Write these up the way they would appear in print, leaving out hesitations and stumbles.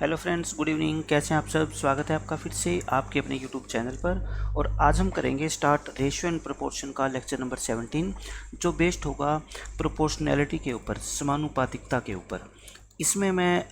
Hello friends, good evening. कैसे हैं आप सब? स्वागत है आपका फिर से आपके अपने यूट्यूब चैनल पर। और आज हम करेंगे स्टार्ट रेशियो एंड प्रोपोर्शन का लेक्चर नंबर 17, जो बेस्ड होगा प्रोपोर्शनैलिटी के ऊपर, समानुपातिकता के ऊपर। इसमें मैं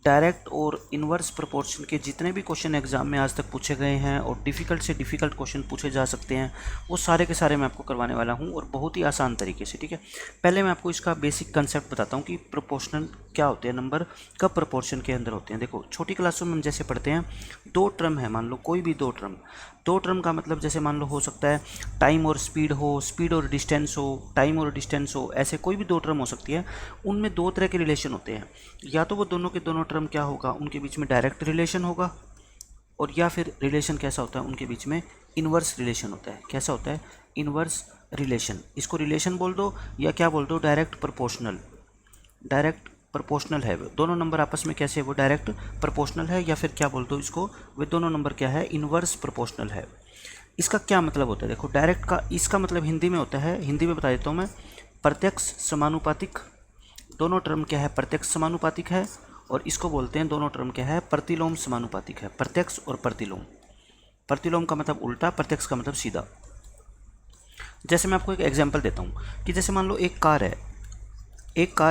डायरेक्ट और इन्वर्स प्रोपोर्शन के जितने भी क्वेश्चन एग्जाम में आज तक पूछे गए हैं और डिफ़िकल्ट से डिफ़िकल्ट क्वेश्चन पूछे जा सकते हैं, वो सारे के सारे मैं आपको करवाने वाला हूं, और बहुत ही आसान तरीके से। ठीक है, पहले मैं आपको इसका बेसिक कंसेप्ट बताता हूं कि प्रोपोर्शनल क्या होते हैं, नंबर कब प्रोपोर्शन के अंदर होते हैं। देखो, छोटी क्लासों में हम जैसे पढ़ते हैं, दो टर्म है, मान लो कोई भी दो टर्म का मतलब जैसे मान लो हो सकता है टाइम और स्पीड हो, स्पीड और डिस्टेंस हो, टाइम और डिस्टेंस हो, ऐसे कोई भी दो टर्म हो सकती है। उनमें दो तरह के रिलेशन होते हैं, या तो वो दोनों के दोनों टर्म क्या होगा, उनके बीच में डायरेक्ट रिलेशन होगा, और या फिर रिलेशन कैसा होता है, उनके बीच में इन्वर्स रिलेशन होता है। कैसा होता है? Inverse relation. इसको रिलेशन बोल दो या क्या बोल दो, डायरेक्ट प्रोपोर्शनल। डायरेक्ट प्रोपोर्शनल है वो दोनों नंबर आपस में, कैसे वो डायरेक्ट प्रोपोर्शनल है, या फिर क्या बोल दो इसको, वे दोनों नंबर क्या है, इन्वर्स प्रोपोर्शनल है। इसका क्या मतलब होता है? देखो, डायरेक्ट का इसका मतलब हिंदी में होता है, हिंदी में बता देता हूँ मैं, प्रत्यक्ष समानुपातिक। दोनों टर्म क्या है, प्रत्यक्ष समानुपातिक है। और इसको बोलते हैं, दोनों टर्म क्या है, प्रतिलोम समानुपातिक है। प्रत्यक्ष और प्रतिलोम। प्रतिलोम का मतलब उल्टा, प्रत्यक्ष का मतलब सीधा। जैसे मैं आपको एक एग्जांपल देता हूँ कि जैसे मान लो एक कार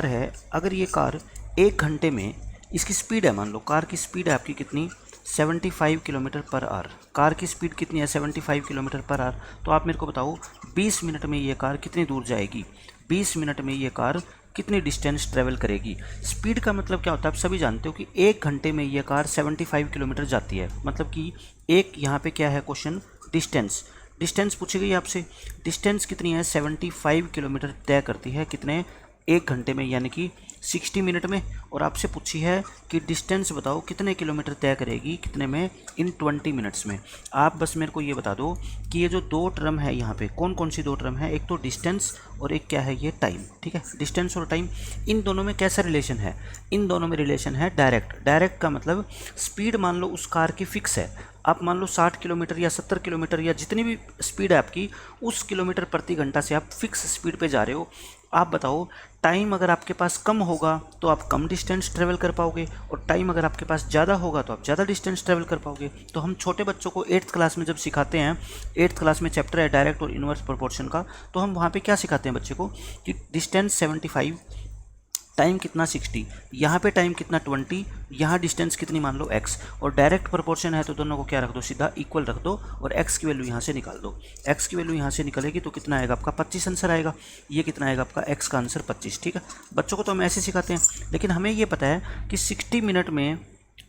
है। अगर ये कार 1 घंटे में, इसकी स्पीड है, मान लो कार की स्पीड है आपकी कितनी, 75 किलोमीटर पर आवर। कार की स्पीड कितनी है, 75 किलोमीटर पर आवर। तो आप मेरे को बताओ 20 मिनट में ये कार कितनी दूर जाएगी, 20 मिनट में ये कार कितनी डिस्टेंस ट्रेवल करेगी। स्पीड का मतलब क्या होता है, आप सभी जानते हो कि 1 घंटे में ये कार 75 किलोमीटर जाती है। मतलब कि एक यहाँ पे क्या है क्वेश्चन, डिस्टेंस। डिस्टेंस पूछी गई आपसे, डिस्टेंस कितनी है, 75 किलोमीटर तय करती है कितने, 1 घंटे में, यानी कि 60 मिनट में। और आपसे पूछी है कि डिस्टेंस बताओ कितने किलोमीटर तय करेगी, कितने में, इन 20 मिनट्स में। आप बस मेरे को ये बता दो कि ये जो दो टर्म है यहाँ पे, कौन कौन सी दो टर्म है, एक तो डिस्टेंस और एक क्या है, ये टाइम। ठीक है, डिस्टेंस और टाइम, इन दोनों में कैसा रिलेशन है, इन दोनों में रिलेशन है डायरेक्ट। डायरेक्ट का मतलब स्पीड मान लो उस कार की फिक्स है, आप मान लो 60 किलोमीटर या 70 किलोमीटर या जितनी भी स्पीड है आपकी, उस किलोमीटर प्रति घंटा से आप फिक्स स्पीड पे जा रहे हो। आप बताओ, टाइम अगर आपके पास कम होगा तो आप कम डिस्टेंस ट्रेवल कर पाओगे, और टाइम अगर आपके पास ज़्यादा होगा तो आप ज़्यादा डिस्टेंस ट्रेवल कर पाओगे। तो हम छोटे बच्चों को 8th क्लास में जब सिखाते हैं, 8th क्लास में चैप्टर है डायरेक्ट और इन्वर्स प्रोपोर्शन का, तो हम वहाँ पे क्या सिखाते हैं बच्चे को कि डिस्टेंस 75, टाइम कितना 60, यहाँ पे टाइम कितना 20, यहाँ डिस्टेंस कितनी मान लो x, और डायरेक्ट प्रोपोर्शन है तो दोनों को क्या रख दो, सीधा इक्वल रख दो, और x की वैल्यू यहाँ से निकाल दो। x की वैल्यू यहाँ से निकलेगी तो कितना आएगा आपका, 25 आंसर आएगा। ये कितना आएगा आपका, x का आंसर 25। ठीक है, बच्चों को तो हम ऐसे सिखाते हैं, लेकिन हमें ये पता है कि 60 मिनट में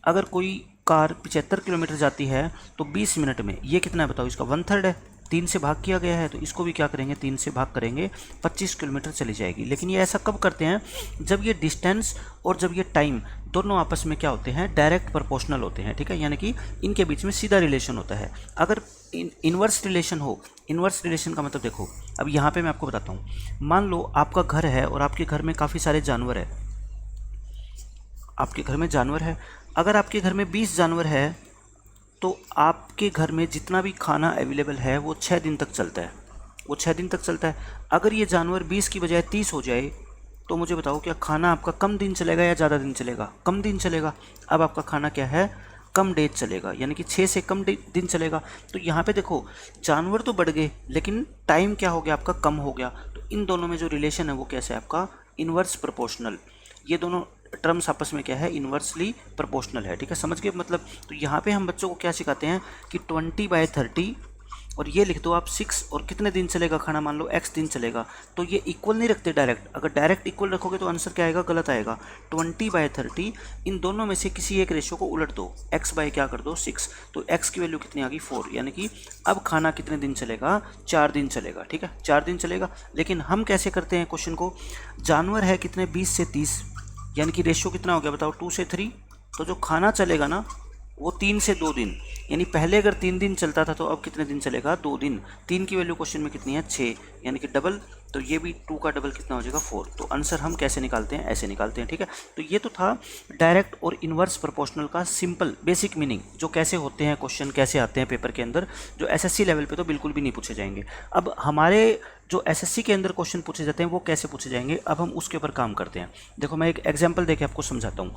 अगर कोई कार 75 किलोमीटर जाती है तो 20 मिनट में ये कितना है बताओ, इसका 1/3 है, 3 से भाग किया गया है, तो इसको भी क्या करेंगे, 3 से भाग करेंगे, 25 किलोमीटर चली जाएगी। लेकिन ये ऐसा कब करते हैं, जब ये डिस्टेंस और जब ये टाइम दोनों आपस में क्या होते हैं, डायरेक्ट प्रोपोर्शनल होते हैं। ठीक है, यानी कि इनके बीच में सीधा रिलेशन होता है। अगर इन्वर्स रिलेशन हो, इन्वर्स रिलेशन का मतलब देखो, अब यहाँ पे मैं आपको बताता हूँ। मान लो आपका घर है और आपके घर में काफ़ी सारे जानवर है, आपके घर में जानवर है। अगर आपके घर में 20 जानवर है तो आपके घर में जितना भी खाना अवेलेबल है वो 6 दिन तक चलता है, वो 6 दिन तक चलता है। अगर ये जानवर 20 की बजाय 30 हो जाए तो मुझे बताओ, क्या खाना आपका कम दिन चलेगा या ज़्यादा दिन चलेगा? कम दिन चलेगा। अब आपका खाना क्या है, कम डेज चलेगा, यानी कि 6 से कम दिन चलेगा। तो यहाँ पे देखो, जानवर तो बढ़ गए लेकिन टाइम क्या हो गया आपका, कम हो गया। तो इन दोनों में जो रिलेशन है वो कैसे है आपका, इन्वर्स प्रोपोर्शनल। ये दोनों टर्म्स आपस में क्या है, इन्वर्सली प्रोपोर्शनल है। ठीक है, समझ गए मतलब। तो यहाँ पे हम बच्चों को क्या सिखाते हैं कि 20/30, और ये लिख दो आप 6, और कितने दिन चलेगा खाना, मान लो x दिन चलेगा। तो ये इक्वल नहीं रखते डायरेक्ट, अगर डायरेक्ट इक्वल रखोगे तो आंसर क्या आएगा, गलत आएगा। 20/30, इन दोनों में से किसी एक रेशियो को उलट दो, x बाय क्या कर दो, 6, तो x की वैल्यू कितनी आ गई, 4, यानी कि अब खाना कितने दिन चलेगा, 4 दिन चलेगा। ठीक है, 4 दिन चलेगा। लेकिन हम कैसे करते हैं क्वेश्चन को, जानवर है कितने, 20 से 30, यानी कि रेशियो कितना हो गया बताओ, 2 से 3। तो जो खाना चलेगा ना वो 3 से 2 दिन, यानी पहले अगर 3 दिन चलता था तो अब कितने दिन चलेगा, 2 दिन। 3 की वैल्यू क्वेश्चन में कितनी है, 6, यानी कि डबल। तो ये भी 2 का डबल कितना हो जाएगा, 4। तो आंसर हम कैसे निकालते हैं, ऐसे निकालते हैं। ठीक है, तो ये तो था डायरेक्ट और इन्वर्स प्रोपोर्शनल का सिंपल बेसिक मीनिंग, जो कैसे होते हैं क्वेश्चन, कैसे आते हैं पेपर के अंदर, जो एसएससी लेवल पे तो बिल्कुल भी नहीं पूछे जाएंगे। अब हमारे जो एसएससी के अंदर क्वेश्चन पूछे जाते हैं वो कैसे पूछे जाएंगे, अब हम उसके ऊपर काम करते हैं। देखो, मैं एक एग्जाम्पल देके आपको समझाता हूँ।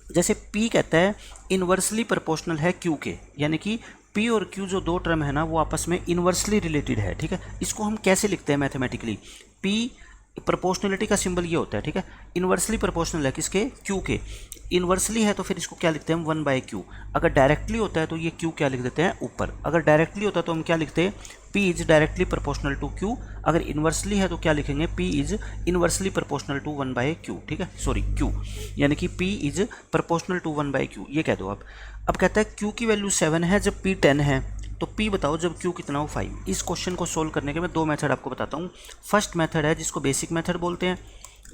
जैसे P कहता है इन्वर्सली प्रोपोर्शनल है Q के, यानी कि P और Q जो दो टर्म है ना वो आपस में इन्वर्सली रिलेटेड है, ठीक है। इसको हम कैसे लिखते हैं मैथमेटिकली, P प्रोपोर्शनलिटी का सिंबल ये होता है, ठीक है। इन्वर्सली प्रोपोर्शनल है किसके, Q के। इन्वर्सली है तो फिर इसको क्या लिखते हैं हम 1/Q। अगर डायरेक्टली होता है तो ये Q क्या लिख देते हैं ऊपर। अगर डायरेक्टली होता है तो हम क्या लिखते हैं, P is directly proportional to Q। अगर इन्वर्सली है तो क्या लिखेंगे, P is inversely proportional to 1/Q, ठीक है, सॉरी Q, यानी कि P is proportional to 1/Q, ये कह दो आप। अब कहता है Q की वैल्यू 7 है जब P 10 है, तो P बताओ जब Q कितना हो 5। इस क्वेश्चन को सोल्व करने के मैं दो मेथड आपको बताता हूँ। फर्स्ट मेथड है जिसको बेसिक मेथड बोलते हैं,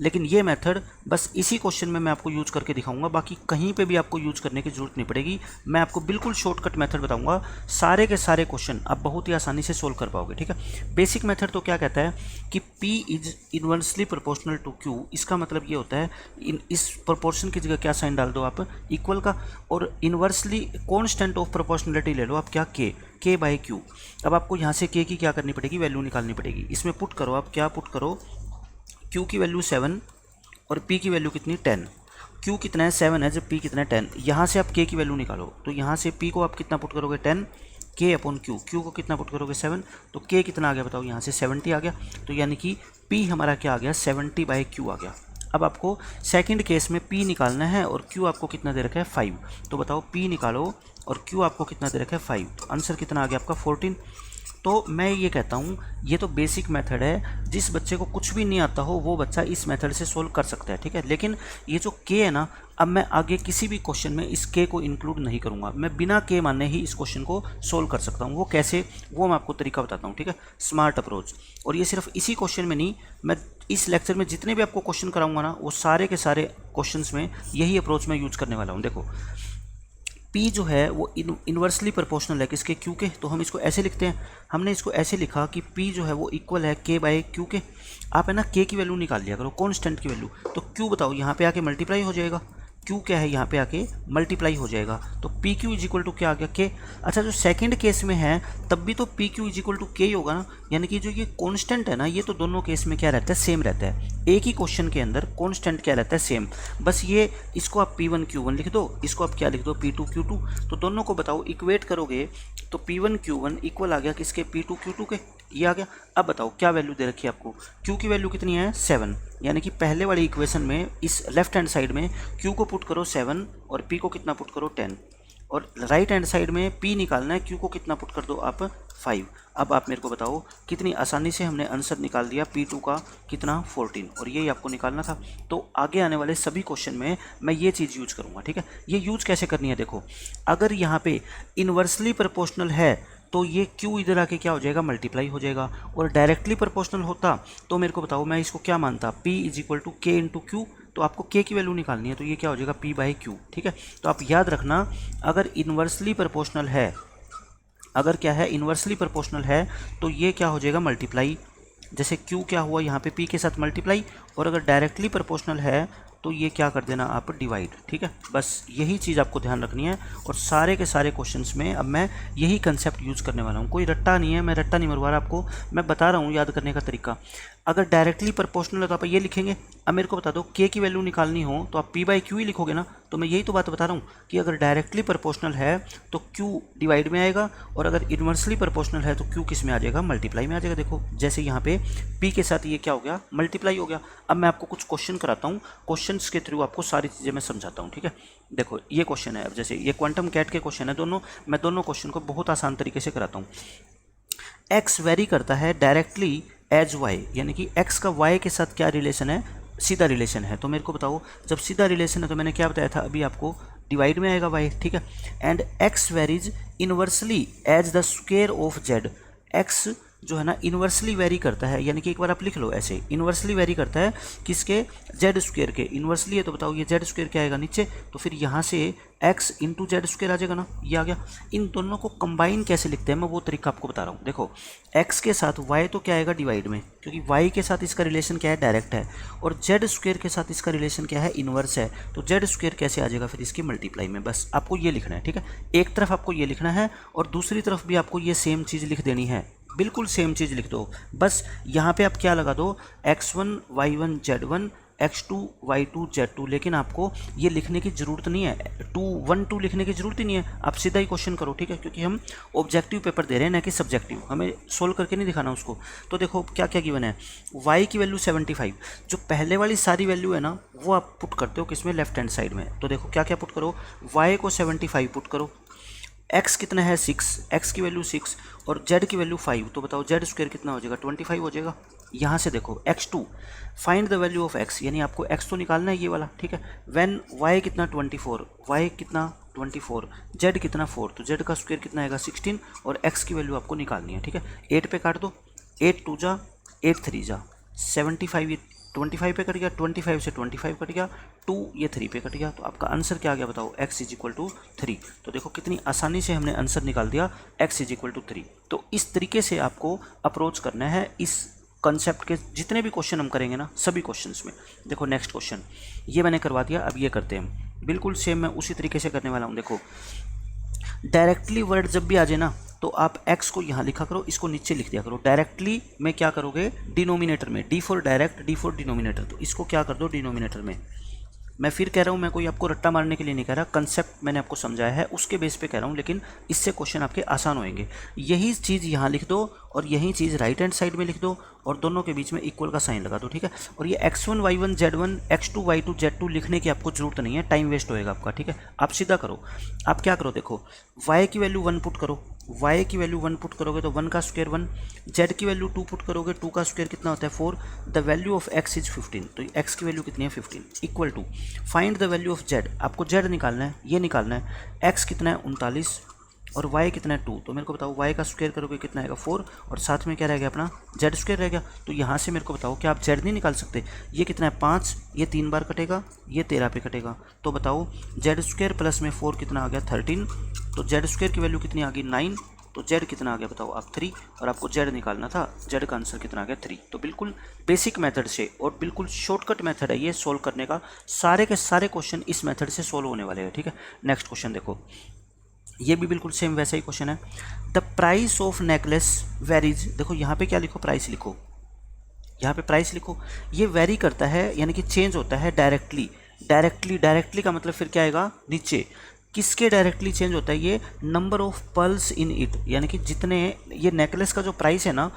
लेकिन ये मेथड बस इसी क्वेश्चन में मैं आपको यूज़ करके दिखाऊंगा, बाकी कहीं पे भी आपको यूज़ करने की जरूरत नहीं पड़ेगी। मैं आपको बिल्कुल शॉर्टकट मेथड बताऊंगा, सारे के सारे क्वेश्चन आप बहुत ही आसानी से सोल्व कर पाओगे, ठीक है। बेसिक मेथड तो क्या कहता है कि P is inversely proportional to Q। इसका मतलब ये होता है इस प्रोपोर्शन की जगह क्या साइन डाल दो आप, इक्वल का, और इन्वर्सली कॉन्स्टेंट ऑफ प्रोपोर्शनलिटी ले लो आप, क्या K/Q। अब आपको यहाँ से K की क्या करनी पड़ेगी, वैल्यू निकालनी पड़ेगी। इसमें पुट करो आप, क्या पुट करो, Q की वैल्यू 7 और P की वैल्यू कितनी 10। Q कितना है 7 है जब P कितना है 10। यहाँ से आप K की वैल्यू निकालो, तो यहाँ से P को आप कितना पुट करोगे 10, K/Q। Q को कितना पुट करोगे 7, तो K कितना आ गया बताओ, यहाँ से 70 आ गया। तो यानी कि P हमारा क्या आ गया, 70/Q आ गया। अब आपको सेकंड केस में P निकालना है और Q आपको कितना दे रखा है 5। तो बताओ P निकालो और Q आपको कितना दे रखा है 5, तो आंसर कितना आ गया आपका 14। तो मैं ये कहता हूँ ये तो बेसिक मेथड है, जिस बच्चे को कुछ भी नहीं आता हो वो बच्चा इस मेथड से सोल्व कर सकता है, ठीक है। लेकिन ये जो K है ना, अब मैं आगे किसी भी क्वेश्चन में इस K को इंक्लूड नहीं करूँगा, मैं बिना K माने ही इस क्वेश्चन को सोल्व कर सकता हूँ। वो कैसे, वो मैं आपको तरीका बताता हूँ, ठीक है, स्मार्ट अप्रोच। और ये सिर्फ इसी क्वेश्चन में नहीं, मैं इस लेक्चर में जितने भी आपको क्वेश्चन कराऊंगा ना, वो सारे के सारे क्वेश्चन में यही अप्रोच मैं यूज़ करने वाला हूँ। देखो P जो है वो इन्वर्सली प्रोपोर्शनल है किसके, Q के। तो हम इसको ऐसे लिखते हैं, हमने इसको ऐसे लिखा कि P जो है वो इक्वल है K/Q के। आप है ना K की वैल्यू निकाल लिया करो, कांस्टेंट की वैल्यू। तो Q बताओ यहाँ पे आके मल्टीप्लाई हो जाएगा, Q क्या है यहाँ पे आके मल्टीप्लाई हो जाएगा। तो PQ इज इक्वल टू क्या आ गया, K। अच्छा जो सेकंड केस में है तब भी तो PQ is equal to K ही होगा ना, यानी कि जो ये कांस्टेंट है ना, ये तो दोनों केस में क्या रहता है, सेम रहता है। एक ही क्वेश्चन के अंदर कांस्टेंट क्या रहता है, सेम। बस ये इसको आप P1Q1 लिख दो, इसको आप क्या लिख दो, P2Q2। तो दोनों को बताओ इक्वेट करोगे तो P1Q1 इक्वल आ गया किसके, P2Q2 के, ये आ गया। अब बताओ क्या वैल्यू दे रखी है आपको, Q की वैल्यू कितनी है 7, यानी कि पहले वाली इक्वेशन में इस लेफ्ट हैंड साइड में Q को पुट करो 7 और P को कितना पुट करो 10, और राइट हैंड साइड में P निकालना है, Q को कितना पुट कर दो आप 5। अब आप मेरे को बताओ कितनी आसानी से हमने आंसर निकाल दिया, P2 का कितना 14, और यही आपको निकालना था। तो आगे आने वाले सभी क्वेश्चन में मैं ये चीज़ यूज करूँगा, ठीक है। ये यूज कैसे करनी है, देखो अगर यहाँ पे इन्वर्सली प्रोपोर्शनल है तो ये Q इधर आके क्या हो जाएगा, मल्टीप्लाई हो जाएगा। और डायरेक्टली प्रोपोर्शनल होता तो मेरे को बताओ मैं इसको क्या मानता, P is equal to K into Q। तो आपको K की वैल्यू निकालनी है, तो ये क्या हो जाएगा P/Q, ठीक है। तो आप याद रखना, अगर इन्वर्सली प्रोपोर्शनल है, अगर क्या है इन्वर्सली प्रोपोर्शनल है, तो ये क्या हो जाएगा मल्टीप्लाई। जैसे Q क्या हुआ यहाँ पे P के साथ मल्टीप्लाई, और अगर डायरेक्टली प्रोपोर्शनल है तो ये क्या कर देना आप डिवाइड, ठीक है। बस यही चीज़ आपको ध्यान रखनी है, और सारे के सारे क्वेश्चंस में अब मैं यही कंसेप्ट यूज़ करने वाला हूँ। कोई रट्टा नहीं है, मैं रट्टा नहीं मरवा रहा आपको, मैं बता रहा हूँ याद करने का तरीका। अगर डायरेक्टली प्रोपोर्शनल है तो आप ये लिखेंगे। अब मेरे को बता दो K की वैल्यू निकालनी हो तो आप P/Q ही लिखोगे ना। तो मैं यही तो बात बता रहा हूँ कि अगर डायरेक्टली प्रोपोर्शनल है तो Q डिवाइड में आएगा, और अगर इन्वर्सली प्रोपोर्शनल है तो Q किस में आ जाएगा, मल्टीप्लाई में आ जाएगा। देखो जैसे यहाँ पे P के साथ ये क्या हो गया, मल्टीप्लाई हो गया। अब मैं आपको कुछ क्वेश्चन कराता हूँ, क्वेश्चन के थ्रू आपको सारी चीज़ें मैं समझाता हूँ, ठीक है। देखो ये क्वेश्चन है, अब जैसे ये क्वांटम कैट के क्वेश्चन है दोनों, मैं दोनों क्वेश्चन को बहुत आसान तरीके से कराता हूँ। X वेरी करता है डायरेक्टली एज Y, यानी कि X का Y के साथ क्या रिलेशन है, सीधा रिलेशन है। तो मेरे को बताओ जब सीधा रिलेशन है तो मैंने क्या बताया था अभी आपको, डिवाइड में आएगा Y, ठीक है। And X varies inversely as the square of Z। X जो है ना इन्वर्सली वेरी करता है, यानी कि एक बार आप लिख लो ऐसे, इन्वर्सली वेरी करता है किसके, जेड स्क्वायर के। इन्वर्सली है तो बताओ ये जेड स्क्वायर क्या आएगा नीचे, तो फिर यहाँ से x इंटू जेड स्क्वायर आ जाएगा ना, ये आ गया। इन दोनों को कंबाइन कैसे लिखते हैं मैं वो तरीका आपको बता रहा हूँ। देखो x के साथ y तो क्या आएगा डिवाइड में, क्योंकि y के साथ इसका रिलेशन क्या है, डायरेक्ट है, और जेड स्क्वायर के साथ इसका रिलेशन क्या है, इन्वर्स है। तो जेड स्क्वायर कैसे आ जाएगा फिर इसकी मल्टीप्लाई में। बस आपको ये लिखना है, ठीक है। एक तरफ आपको ये लिखना है और दूसरी तरफ भी आपको ये सेम चीज़ लिख देनी है, बिल्कुल सेम चीज़ लिख दो। बस यहाँ पे आप क्या लगा दो, x1 y1 z1 x2 y2 z2, लेकिन आपको ये लिखने की ज़रूरत नहीं है, 2 1 2 लिखने की ज़रूरत ही नहीं है, आप सीधा ही क्वेश्चन करो, ठीक है, क्योंकि हम ऑब्जेक्टिव पेपर दे रहे हैं ना कि सब्जेक्टिव, हमें सोल्व करके नहीं दिखाना उसको। तो देखो क्या क्या गिवन है, y की वैल्यू 75, जो पहले वाली सारी वैल्यू है ना वो आप पुट करते हो किसमें, लेफ्ट हैंड साइड में। तो देखो क्या क्या पुट करो, y को 75 पुट करो, x कितना है 6, x की वैल्यू 6 और z की वैल्यू 5, तो बताओ z स्क्वायर कितना हो जाएगा, 25 हो जाएगा। यहाँ से देखो x2 find the value of x, यानी आपको x तो निकालना है ये वाला, ठीक है। व्हेन y कितना 24, y कितना 24, z कितना 4, तो z का स्क्वायर कितना आएगा 16 और x की वैल्यू आपको निकालनी है, ठीक है। 8 पे काट दो, 8 2 जा 8 3 जा 75, ये 25 पे कट गया, 25 से 25 कट गया, 2 ये 3 पे कट गया, तो आपका आंसर क्या आ गया बताओ, x इज इक्वल टू 3। तो देखो कितनी आसानी से हमने आंसर निकाल दिया, x इज इक्वल टू 3। तो इस तरीके से आपको अप्रोच करना है इस कंसेप्ट के जितने भी क्वेश्चन हम करेंगे ना, सभी क्वेश्चंस में। देखो नेक्स्ट क्वेश्चन ये मैंने करवा दिया, अब ये करते हैं, बिल्कुल सेम मैं उसी तरीके से करने वाला हूँ। देखो डायरेक्टली वर्ड जब भी आ जाए ना तो आप x को यहाँ लिखा करो, इसको नीचे लिख दिया करो। डायरेक्टली में क्या करोगे, डिनोमिनेटर में, d for direct, d for denominator, तो इसको क्या कर दो डिनोमिनेटर में। मैं फिर कह रहा हूँ, मैं कोई आपको रट्टा मारने के लिए नहीं कह रहा, कंसेप्ट मैंने आपको समझाया है उसके बेस पे कह रहा हूँ, लेकिन इससे क्वेश्चन आपके आसान होंगे। यही चीज़ यहाँ लिख दो और यही चीज़ राइट हैंड साइड में लिख दो और दोनों के बीच में इक्वल का साइन लगा दो, ठीक है। और ये x1 y1 z1 x2 y2 z2 लिखने की आपको जरूरत नहीं है, टाइम वेस्ट होएगा आपका, ठीक है। आप सीधा करो, आप क्या करो, देखो y की वैल्यू 1 पुट करो, y की वैल्यू 1 पुट करोगे तो 1 का स्क्वायर 1, z की वैल्यू 2 पुट करोगे, 2 का स्क्वायर कितना होता है 4, the value of x is 15, तो x की वैल्यू कितनी है 15, equal to find the value of z, आपको z निकालना है, ये निकालना है, x कितना है 39 और y कितना है 2, तो मेरे को बताओ y का स्क्वायर करोगे कितना आएगा 4 और साथ में क्या रह गया अपना z स्क्वायर रह गया। तो यहाँ से मेरे को बताओ क्या आप z नहीं निकाल सकते, ये कितना है 5, ये 3 बार कटेगा, ये 13 पे कटेगा, तो बताओ z स्क्वायर प्लस में 4 कितना आ गया 13, तो z स्क्वायर की वैल्यू कितनी आ गई 9, तो z कितना आ गया बताओ आप 3, और आपको z निकालना था, z का आंसर कितना आ गया 3। तो बिल्कुल बेसिक मेथड से और बिल्कुल शॉर्टकट मेथड है ये सोल्व करने का, सारे के सारे क्वेश्चन इस मेथड से सोल्व होने वाले हैं, ठीक है। नेक्स्ट क्वेश्चन देखो, ये भी बिल्कुल सेम वैसा ही क्वेश्चन है, the price of necklace varies, देखो यहाँ पे क्या लिखो, प्राइस लिखो, यहाँ पे प्राइस लिखो, ये वेरी करता है यानी कि चेंज होता है डायरेक्टली, डायरेक्टली का मतलब फिर क्या आएगा नीचे, किसके डायरेक्टली चेंज होता है, ये number of pearls in it, यानी कि जितने ये नेकलेस का जो प्राइस है ना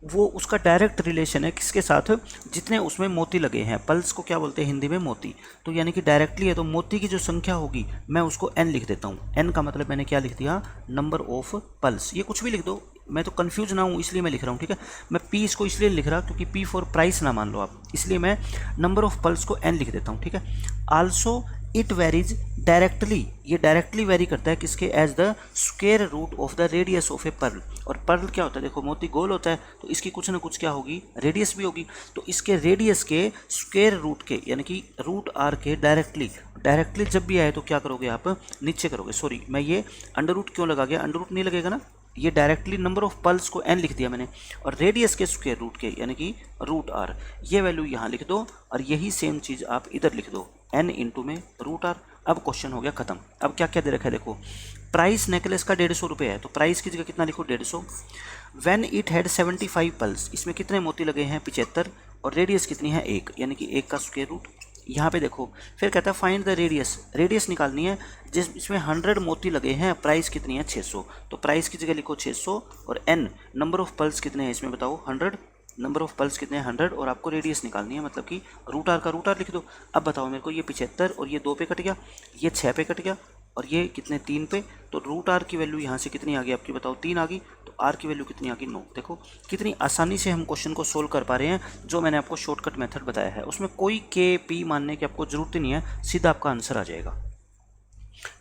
वो उसका डायरेक्ट रिलेशन है किसके साथ, जितने उसमें मोती लगे हैं, पल्स को क्या बोलते हैं हिंदी में मोती, तो यानी कि डायरेक्टली है तो मोती की जो संख्या होगी मैं उसको n लिख देता हूँ, n का मतलब मैंने क्या लिख दिया नंबर ऑफ पल्स, ये कुछ भी लिख दो, मैं तो कंफ्यूज ना हूँ इसलिए मैं लिख रहा हूँ, ठीक है। मैं p इसको इसलिए लिख रहा क्योंकि p फॉर प्राइस ना मान लो आप, इसलिए मैं नंबर ऑफ पल्स को n लिख देता हूँ, ठीक है। आल्सो इट वेरीज डायरेक्टली, ये डायरेक्टली वेरी करता है किसके, as the square root of the radius of a pearl, और पर्ल क्या होता है, देखो मोती गोल होता है तो इसकी कुछ ना कुछ क्या होगी रेडियस भी होगी, तो इसके रेडियस के स्क्वायर रूट के यानी कि रूट आर के डायरेक्टली जब भी आए तो क्या करोगे आप नीचे करोगे, सॉरी मैं ये अंडर रूट क्यों लगा गया, अंडर रूट नहीं लगेगा ना, ये डायरेक्टली नंबर ऑफ पल्स को n लिख दिया मैंने और रेडियस के स्क्वायर रूट के यानी कि रूट आर, ये वैल्यू यहाँ लिख दो और यही सेम चीज़ आप इधर लिख दो n इंटू में रूट आर। अब क्वेश्चन हो गया खत्म। अब क्या क्या दे रखा है देखो, प्राइस नेकलेस का 150 रुपये है तो प्राइस की जगह कितना लिखो 150, व्हेन इट हैड 75 पल्स, इसमें कितने मोती लगे हैं 75 और रेडियस कितनी है 1 यानी कि 1 का स्क्वायर रूट। यहाँ पे देखो फिर कहता है फाइंड द रेडियस निकालनी है इसमें 100 मोती लगे हैं, प्राइस कितनी है 600, तो प्राइस की जगह लिखो 600 और n नंबर ऑफ पल्स कितने हैं इसमें बताओ 100, नंबर ऑफ पल्स कितने हैं 100 और आपको रेडियस निकालनी है मतलब कि रूट आर का रूट आर लिख दो। अब बताओ मेरे को ये 75 और ये 2 पे कट गया, ये 6 पे कट गया और ये कितने 3 पे, तो रूट आर की वैल्यू यहाँ से कितनी आ गई आपकी बताओ 3 आ गई, तो आर की वैल्यू कितनी आ गई 9। देखो कितनी आसानी से हम क्वेश्चन को सोल्व कर पा रहे हैं, जो मैंने आपको शॉर्टकट मेथड बताया है उसमें कोई के पी मानने की आपको ज़रूरत ही नहीं है, सीधा आपका आंसर आ जाएगा।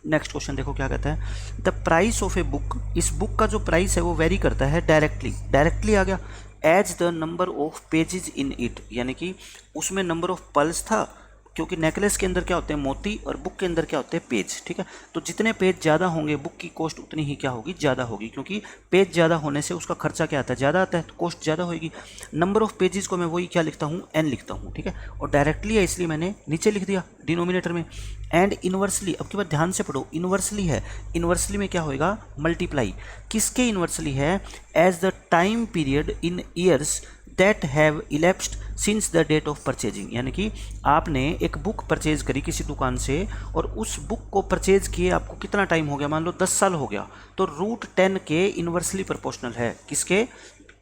नेक्स्ट क्वेश्चन देखो क्या कहता है, the price of a book, इस बुक का जो प्राइस है वो वेरी करता है डायरेक्टली आ गया as the number of pages in it, यानी कि उसमें नंबर ऑफ पल्स था क्योंकि नेकलेस के अंदर क्या होते हैं मोती और बुक के अंदर क्या होते हैं पेज, ठीक है। तो जितने पेज ज़्यादा होंगे बुक की कॉस्ट उतनी ही क्या होगी ज़्यादा होगी, क्योंकि पेज ज़्यादा होने से उसका खर्चा क्या आता है ज़्यादा आता है तो कॉस्ट ज़्यादा होगी। नंबर ऑफ पेजेस को मैं वही क्या लिखता हूँ n लिखता हूँ, ठीक है। और डायरेक्टली है इसलिए मैंने नीचे लिख दिया डिनोमिनेटर में। एंड इन्वर्सली, अब की बात ध्यान से पढ़ो, इन्वर्सली है, इन्वर्सली में क्या होएगा मल्टीप्लाई, किसके इन्वर्सली है as the time period in years that have elapsed since the date of purchasing, यानी कि आपने एक बुक परचेज करी किसी दुकान से और उस बुक को परचेज किए आपको कितना टाइम हो गया, मान लो 10 साल हो गया, तो रूट 10 के इन्वर्सली प्रोपोर्शनल है किसके,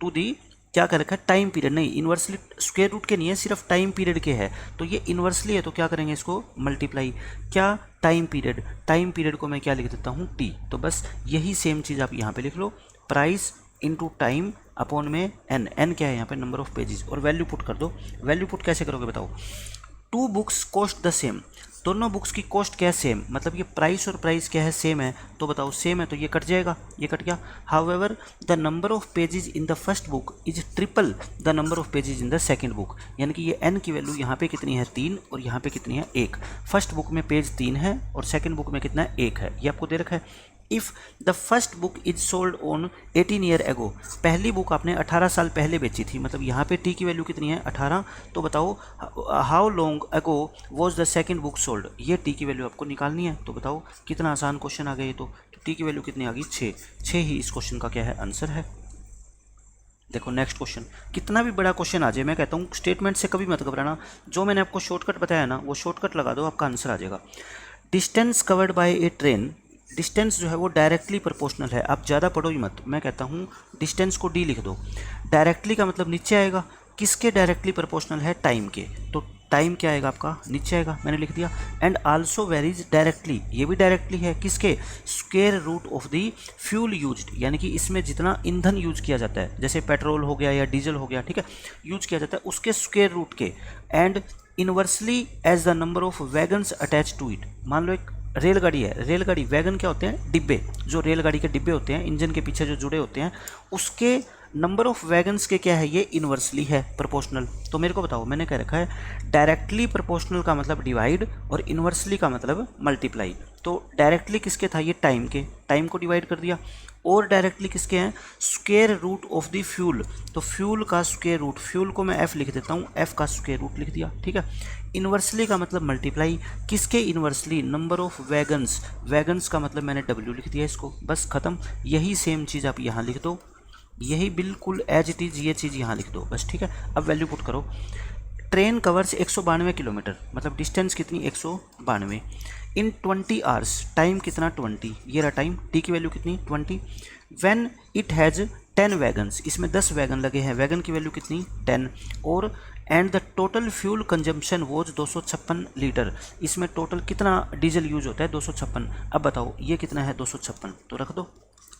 टू दी क्या कर रखा है, टाइम पीरियड, नहीं इन्वर्सली स्क्वायर रूट के नहीं है, सिर्फ टाइम पीरियड के है, तो ये इन्वर्सली है तो क्या करेंगे इसको मल्टीप्लाई, क्या टाइम पीरियड, टाइम पीरियड को मैं क्या लिख देता हूँ टी, तो बस यही सेम चीज़ आप यहाँ पे लिख लो, प्राइस इनटू टाइम अपॉन में एन, एन क्या है यहाँ पे नंबर ऑफ पेजेस, और वैल्यू पुट कर दो। वैल्यू पुट कैसे करोगे बताओ, two books cost the same, दोनों बुक्स की कॉस्ट क्या है सेम, मतलब ये प्राइस और प्राइस क्या है सेम है, तो बताओ सेम है तो ये कट जाएगा, ये कट गया। However the number of pages in the first book is triple the number of pages in the second book, यानी कि ये n की वैल्यू यहाँ पे कितनी है 3 और यहाँ पे कितनी है 1, फर्स्ट बुक में पेज 3 है और सेकंड बुक में कितना है 1 है, ये आपको दे रखा है। If the first book is sold on 18 year ago, पहली बुक आपने 18 साल पहले बेची थी, मतलब यहाँ पे टी की वैल्यू कितनी है 18, तो बताओ how long ago was the second book sold, ये टी की वैल्यू आपको निकालनी है, तो बताओ कितना आसान क्वेश्चन आ गया ये तो टी की वैल्यू कितनी आ गई 6 ही इस क्वेश्चन का क्या है आंसर है। देखो नेक्स्ट क्वेश्चन, कितना भी बड़ा क्वेश्चन आ जाए मैं कहता हूँ स्टेटमेंट से कभी मत घबराना, जो मैंने आपको शॉर्टकट बताया ना वो शॉर्टकट लगा दो आपका आंसर आ जाएगा। Distance covered by A train, distance जो है वो डायरेक्टली प्रोपोर्शनल है, आप ज़्यादा पढ़ो ही मत, मैं कहता हूँ डिस्टेंस को डी लिख दो, डायरेक्टली का मतलब नीचे आएगा, किसके डायरेक्टली प्रोपोर्शनल है टाइम के, तो टाइम क्या आएगा आपका नीचे आएगा, मैंने लिख दिया। एंड आल्सो वेरीज डायरेक्टली, ये भी डायरेक्टली है किसके, square root of the fuel used, यानी कि इसमें जितना ईंधन यूज किया जाता है जैसे पेट्रोल हो गया या डीजल हो गया, ठीक है, यूज किया जाता है उसके स्क्वायर रूट के। And inversely as the number of wagons attach to it, मान लो एक रेलगाड़ी है, रेलगाड़ी वैगन क्या होते हैं डिब्बे, जो रेलगाड़ी के डिब्बे होते हैं इंजन के पीछे जो जुड़े होते हैं, उसके नंबर ऑफ वैगन्स के क्या है ये इन्वर्सली है प्रोपोर्शनल। तो मेरे को बताओ, मैंने कह रखा है डायरेक्टली प्रोपोर्शनल का मतलब डिवाइड और इन्वर्सली का मतलब मल्टीप्लाई, तो डायरेक्टली किसके था ये टाइम के, टाइम को डिवाइड कर दिया, और डायरेक्टली किसके हैं square root of the fuel, तो फ्यूल का स्क्वायर रूट, फ्यूल को मैं f लिख देता हूँ, f का स्क्वायर रूट लिख दिया, ठीक है। इन्वर्सली का मतलब मल्टीप्लाई, किसके inversely number of wagons, wagons का मतलब मैंने w लिख दिया इसको, बस खत्म। यही सेम चीज़ आप यहाँ लिख दो, यही बिल्कुल एज इट इज़ ये चीज़ यहाँ लिख दो बस, ठीक है। अब वैल्यू पुट करो, ट्रेन कवर्स 192 किलोमीटर, मतलब डिस्टेंस कितनी 192, इन 20 आवर्स, टाइम कितना 20, ये रहा टाइम, टी की वैल्यू कितनी 20। व्हेन इट हैज़ 10 वैगन्स, इसमें 10 वैगन लगे हैं, वैगन की वैल्यू कितनी 10, और and the total fuel consumption was 256 litre, इसमें टोटल कितना डीजल यूज होता है 256, अब बताओ ये कितना है 256, तो रख दो।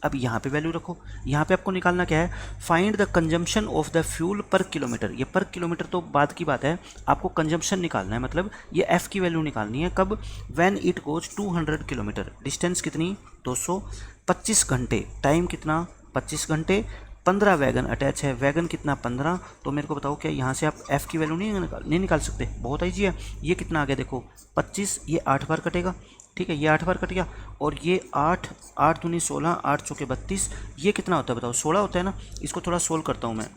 अब यहाँ पे वैल्यू रखो, यहाँ पे आपको निकालना क्या है, find the consumption of the fuel पर किलोमीटर, ये पर किलोमीटर तो बाद की बात है, आपको कंजम्पशन निकालना है, मतलब ये f की वैल्यू निकालनी है कब, when it goes 200 kilometre, distance कितनी 225 घंटे, टाइम कितना 25 घंटे, 15 वैगन अटैच है, वैगन कितना 15, तो मेरे को बताओ क्या यहाँ से आप f की वैल्यू नहीं निकाल सकते, बहुत ईजी है, ये कितना आ गया देखो 25, ये 8 बार कटेगा, ठीक है, ये 8 बार कट गया, और ये 8 8 दूनी 16, 8 चौके 32, ये कितना होता है बताओ 16 होता है ना, इसको थोड़ा सोल्व करता हूँ मैं,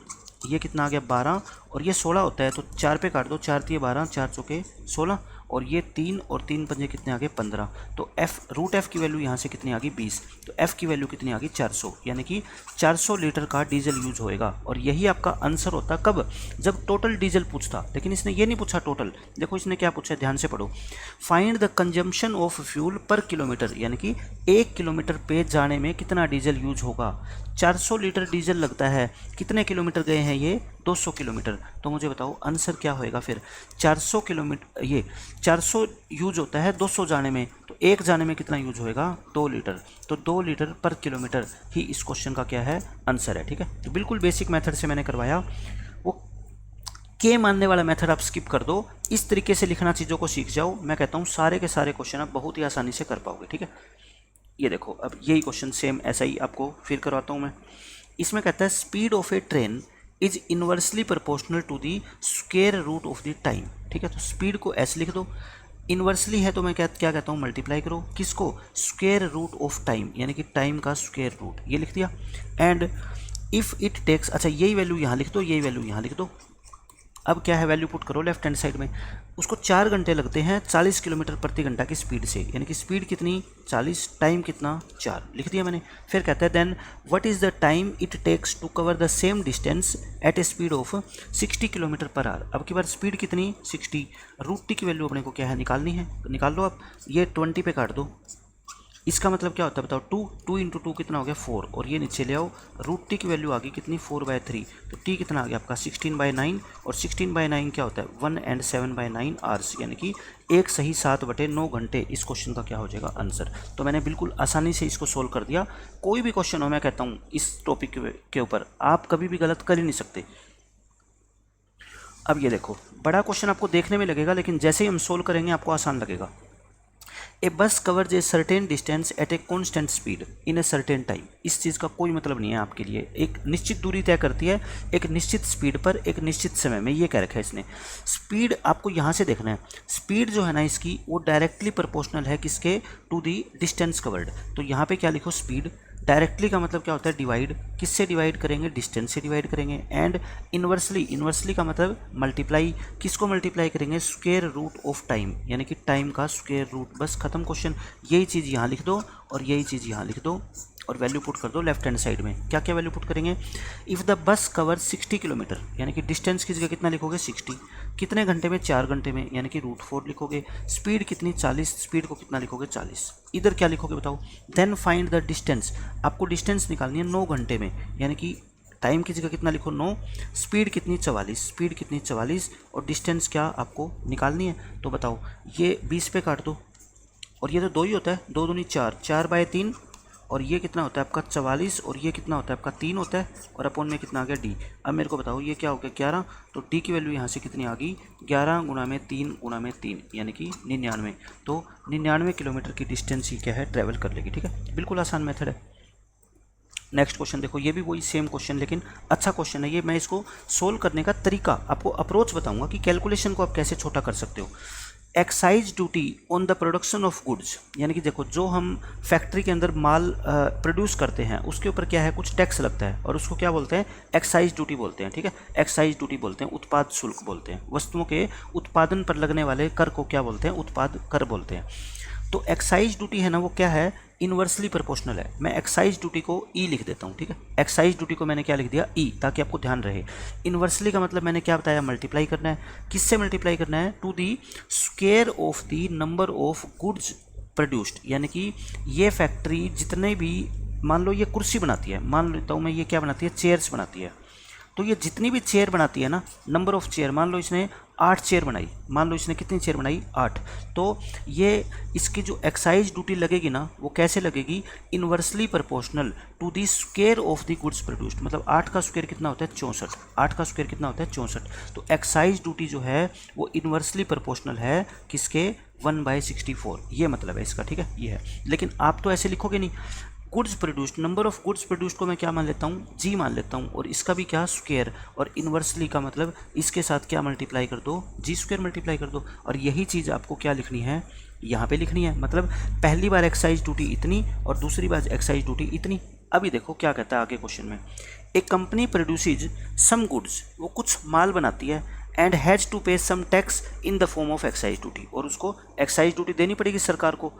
ये कितना आ गया 12 और ये 16 होता है, तो 4 पे काट दो, 4 3 12, 4 चौके 16, और ये 3 और 3 पंजे कितने आ गए 15, तो f रूट f की वैल्यू यहाँ से कितनी आ गई 20, तो f की वैल्यू कितनी आ गई 400, यानी कि 400 लीटर का डीजल यूज होएगा, और यही आपका आंसर होता कब, जब टोटल डीजल पूछता, लेकिन इसने ये नहीं पूछा टोटल, देखो इसने क्या पूछा है ध्यान से पढ़ो, find the consumption of fuel पर किलोमीटर, यानी कि 1 किलोमीटर पे जाने में कितना डीजल यूज होगा, 400 लीटर डीजल लगता है, कितने किलोमीटर गए हैं ये 200 किलोमीटर, तो मुझे बताओ आंसर क्या होएगा फिर, 400 किलोमीटर, ये 400 यूज होता है 200 जाने में, तो एक जाने में कितना यूज होएगा 2 लीटर, तो 2 लीटर पर किलोमीटर ही इस क्वेश्चन का क्या है आंसर है, ठीक है। तो बिल्कुल बेसिक मेथड से मैंने करवाया, वो के मानने वाला मेथड आप स्किप कर दो, इस तरीके से लिखना चीज़ों को सीख जाओ, मैं कहता हूँ सारे के सारे क्वेश्चन आप बहुत ही आसानी से कर पाओगे, ठीक है। ये देखो अब यही क्वेश्चन सेम ऐसा ही आपको फिर करवाता हूँ मैं, इसमें कहता है speed of a train is inversely proportional to the square root of the time, ठीक है, तो स्पीड को ऐसे लिख दो, इन्वर्सली है तो मैं क्या कहता हूँ मल्टीप्लाई करो, किसको स्क्वायर रूट ऑफ टाइम, यानी कि टाइम का स्क्वायर रूट, ये लिख दिया। एंड इफ़ इट टेक्स, अच्छा यही वैल्यू यहाँ लिख दो, यही वैल्यू यहाँ लिख दो, अब क्या है, वैल्यू पुट करो लेफ्ट हैंड साइड में। उसको 4 घंटे लगते हैं 40 किलोमीटर प्रति घंटा की स्पीड से, यानी कि स्पीड कितनी 40, टाइम कितना 4, लिख दिया मैंने। फिर कहता है then what is the time it takes to cover the same distance at a speed of 60 kilometre per hour. अब की बार स्पीड कितनी 60, रूट टी की वैल्यू अपने को क्या है निकालनी है, निकाल लो आप। ये 20 पे काट दो, इसका मतलब क्या होता है बताओ, 2 इंटू 2 कितना हो गया 4, और ये नीचे ले आओ, रूट टी की वैल्यू आ गई कितनी 4/3, तो टी कितना आ गया आपका 16/9, और 16/9 क्या होता है 1 and 7/9 आवर्स, यानी कि 1 सही 7/9 घंटे इस क्वेश्चन का क्या हो जाएगा आंसर। तो मैंने बिल्कुल आसानी से इसको सोल्व कर दिया। कोई भी क्वेश्चन हो, मैं कहता हूँ इस टॉपिक के ऊपर आप कभी भी गलत कर ही नहीं सकते। अब ये देखो, बड़ा क्वेश्चन आपको देखने में लगेगा, लेकिन जैसे ही हम सोल्व करेंगे आपको आसान लगेगा। A bus covers a certain distance at a constant speed in a certain time. इस चीज़ का कोई मतलब नहीं है आपके लिए। एक निश्चित दूरी तय करती है एक निश्चित स्पीड पर एक निश्चित समय में, ये कह रखा है इसने। स्पीड आपको यहाँ से देखना है, स्पीड जो है ना इसकी वो डायरेक्टली प्रोपोर्शनल है किसके, टू दी डिस्टेंस कवर्ड। तो यहाँ पे क्या लिखो, स्पीड। डायरेक्टली का मतलब क्या होता है डिवाइड, किससे डिवाइड करेंगे, डिस्टेंस से डिवाइड करेंगे। एंड इन्वर्सली, इन्वर्सली का मतलब मल्टीप्लाई, किसको मल्टीप्लाई करेंगे, स्क्वायर रूट ऑफ टाइम, यानी कि टाइम का स्क्वायर रूट। बस खत्म क्वेश्चन। यही चीज़ यहाँ लिख दो और यही चीज़ यहाँ लिख दो और वैल्यू पुट कर दो लेफ्ट हैंड साइड में। क्या क्या वैल्यू पुट करेंगे, if the bus cover 60 kilometre, यानी कि डिस्टेंस की जगह कितना लिखोगे 60, कितने घंटे में 4 घंटे में, यानी कि √4 लिखोगे। स्पीड कितनी 40, स्पीड को कितना लिखोगे 40। इधर क्या लिखोगे बताओ, देन फाइंड द डिस्टेंस, आपको डिस्टेंस निकालनी है 9 घंटे में, यानी कि टाइम की जगह कितना लिखो 9, स्पीड कितनी 44, स्पीड कितनी 44, और डिस्टेंस क्या आपको निकालनी है। तो बताओ ये 20 पे काट दो, और ये तो 2 ही होता है, 2 दूनी 4, 4/3, और ये कितना होता है आपका 44, और ये कितना होता है आपका 3 होता है, और अपॉन में कितना आ गया डी। अब मेरे को बताओ ये क्या हो गया 11, तो डी की वैल्यू यहाँ से कितनी आ गई 11 गुणा में 3 गुणा में 3, यानी कि 99। तो 99 किलोमीटर की डिस्टेंस ही क्या है ट्रैवल कर लेगी। ठीक है, बिल्कुल आसान मेथड है। नेक्स्ट क्वेश्चन देखो, ये भी वही सेम क्वेश्चन, लेकिन अच्छा क्वेश्चन है ये। मैं इसको सोल्व करने का तरीका आपको अप्रोच बताऊंगा कि कैलकुलेशन को आप कैसे छोटा कर सकते हो। Excise duty on the production of goods, यानी कि देखो जो हम फैक्ट्री के अंदर माल प्रोड्यूस करते हैं उसके ऊपर क्या है कुछ टैक्स लगता है, और उसको क्या बोलते हैं एक्साइज ड्यूटी बोलते हैं। ठीक है, एक्साइज ड्यूटी बोलते हैं, उत्पाद शुल्क बोलते हैं। वस्तुओं के उत्पादन पर लगने वाले कर को क्या बोलते हैं, उत्पाद कर बोलते हैं। तो एक्साइज ड्यूटी है ना वो क्या है, इन्वर्सली प्रोपोर्शनल है। मैं एक्साइज ड्यूटी को ई लिख देता हूँ। ठीक है, एक्साइज ड्यूटी को मैंने क्या लिख दिया ई, ताकि आपको ध्यान रहे। इन्वर्सली का मतलब मैंने क्या बताया, मल्टीप्लाई करना है। किससे मल्टीप्लाई करना है, to the square of the number of goods produced, यानी कि ये फैक्ट्री जितने भी, मान लो ये कुर्सी बनाती है, मान लेता हूँ मैं ये क्या बनाती है, चेयर्स बनाती है। तो ये जितनी भी चेयर बनाती है ना, नंबर ऑफ चेयर, मान लो इसने 8 चेयर बनाई, मान लो इसने कितनी चेयर बनाई 8, तो ये इसकी जो एक्साइज ड्यूटी लगेगी ना वो कैसे लगेगी, inversely proportional to the square of the goods produced. मतलब 8 का स्क्वायर कितना होता है 64, 8 का स्क्वायर कितना होता है 64। तो एक्साइज ड्यूटी जो है वो इन्वर्सली प्रोपोर्शनल है किसके, 1/64, ये मतलब है इसका। ठीक है, ये है, लेकिन आप तो ऐसे लिखोगे नहीं। Goods produced, number of goods produced को मैं क्या मान लेता हूँ, जी मान लेता हूँ, और इसका भी क्या स्क्वायर, और इन्वर्सली का मतलब इसके साथ क्या मल्टीप्लाई कर दो, जी स्क्वायर मल्टीप्लाई कर दो। और यही चीज़ आपको क्या लिखनी है, यहाँ पे लिखनी है। मतलब पहली बार एक्साइज ड्यूटी इतनी और दूसरी बार एक्साइज ड्यूटी इतनी। अभी देखो क्या कहता है आगे क्वेश्चन में, एक कंपनी प्रोड्यूसेज सम गुड्स, वो कुछ माल बनाती है, and has to pay some tax in the form of excise duty, और उसको एक्साइज ड्यूटी देनी पड़ेगी सरकार को।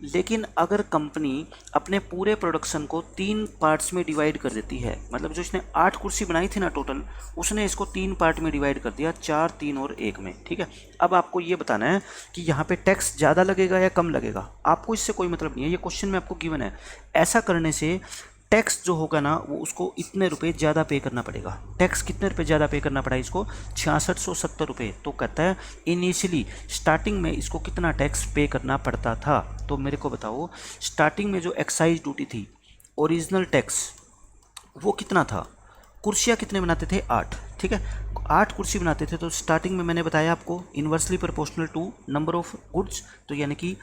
लेकिन अगर कंपनी अपने पूरे प्रोडक्शन को 3 पार्ट्स में डिवाइड कर देती है, मतलब जो इसने 8 कुर्सी बनाई थी ना टोटल, उसने इसको 3 पार्ट में डिवाइड कर दिया, 4, 3 और 1 में। ठीक है, अब आपको ये बताना है कि यहाँ पे टैक्स ज़्यादा लगेगा या कम लगेगा, आपको इससे कोई मतलब नहीं है, ये क्वेश्चन में आपको गिवन है। ऐसा करने से टैक्स जो होगा ना वो उसको इतने रुपए ज़्यादा पे करना पड़ेगा। टैक्स कितने रुपए ज़्यादा पे करना पड़ा इसको, 6670 रुपये। तो कहता है इनिशियली स्टार्टिंग में इसको कितना टैक्स पे करना पड़ता था। तो मेरे को बताओ स्टार्टिंग में जो एक्साइज ड्यूटी थी, ओरिजिनल टैक्स वो कितना था, कुर्सियाँ कितने बनाते थे 8, ठीक है 8 कुर्सी बनाते थे। तो स्टार्टिंग में मैंने बताया आपको inversely proportional to number of goods, तो यानी कि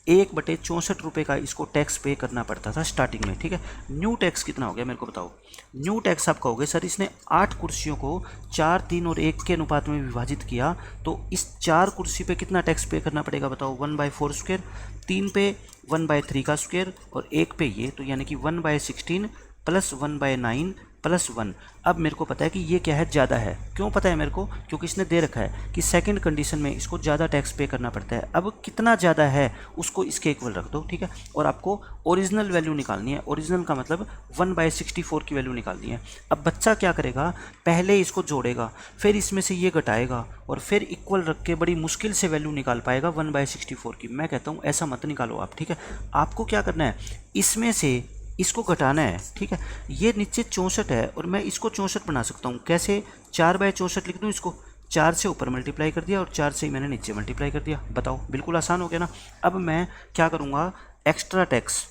1/64 रुपये का इसको टैक्स पे करना पड़ता था स्टार्टिंग में। ठीक है, न्यू टैक्स कितना हो गया मेरे को बताओ। न्यू टैक्स आप कहोगे सर इसने 8 कुर्सियों को 4, 3 और 1 के अनुपात में विभाजित किया, तो इस 4 कुर्सी पे कितना टैक्स पे करना पड़ेगा बताओ, 1/4 स्क्वायर, 3 पे 1/3 का स्क्वायर और 1 पे ये, तो यानी कि 1/16 प्लस 1/9 +1। अब मेरे को पता है कि ये क्या है, ज़्यादा है। क्यों पता है मेरे को? क्योंकि इसने दे रखा है कि सेकंड कंडीशन में इसको ज़्यादा टैक्स पे करना पड़ता है। अब कितना ज़्यादा है उसको इसके इक्वल रख दो, ठीक है। और आपको ओरिजिनल वैल्यू निकालनी है। ओरिजिनल का मतलब 1/64 की वैल्यू निकालनी है। अब बच्चा क्या करेगा, पहले इसको जोड़ेगा, फिर इसमें से ये घटाएगा और फिर इक्वल रख के बड़ी मुश्किल से वैल्यू निकाल पाएगा 1/64 की। मैं कहता हूँ ऐसा मत निकालो आप, ठीक है। आपको क्या करना है, इसमें से इसको घटाना है, ठीक है। ये नीचे 64 है और मैं इसको 64 बना सकता हूँ। कैसे? 4/64 लिख दूँ इसको, 4 से ऊपर मल्टीप्लाई कर दिया और 4 से ही मैंने नीचे मल्टीप्लाई कर दिया। बताओ, बिल्कुल आसान हो गया ना। अब मैं क्या करूँगा, एक्स्ट्रा टैक्स।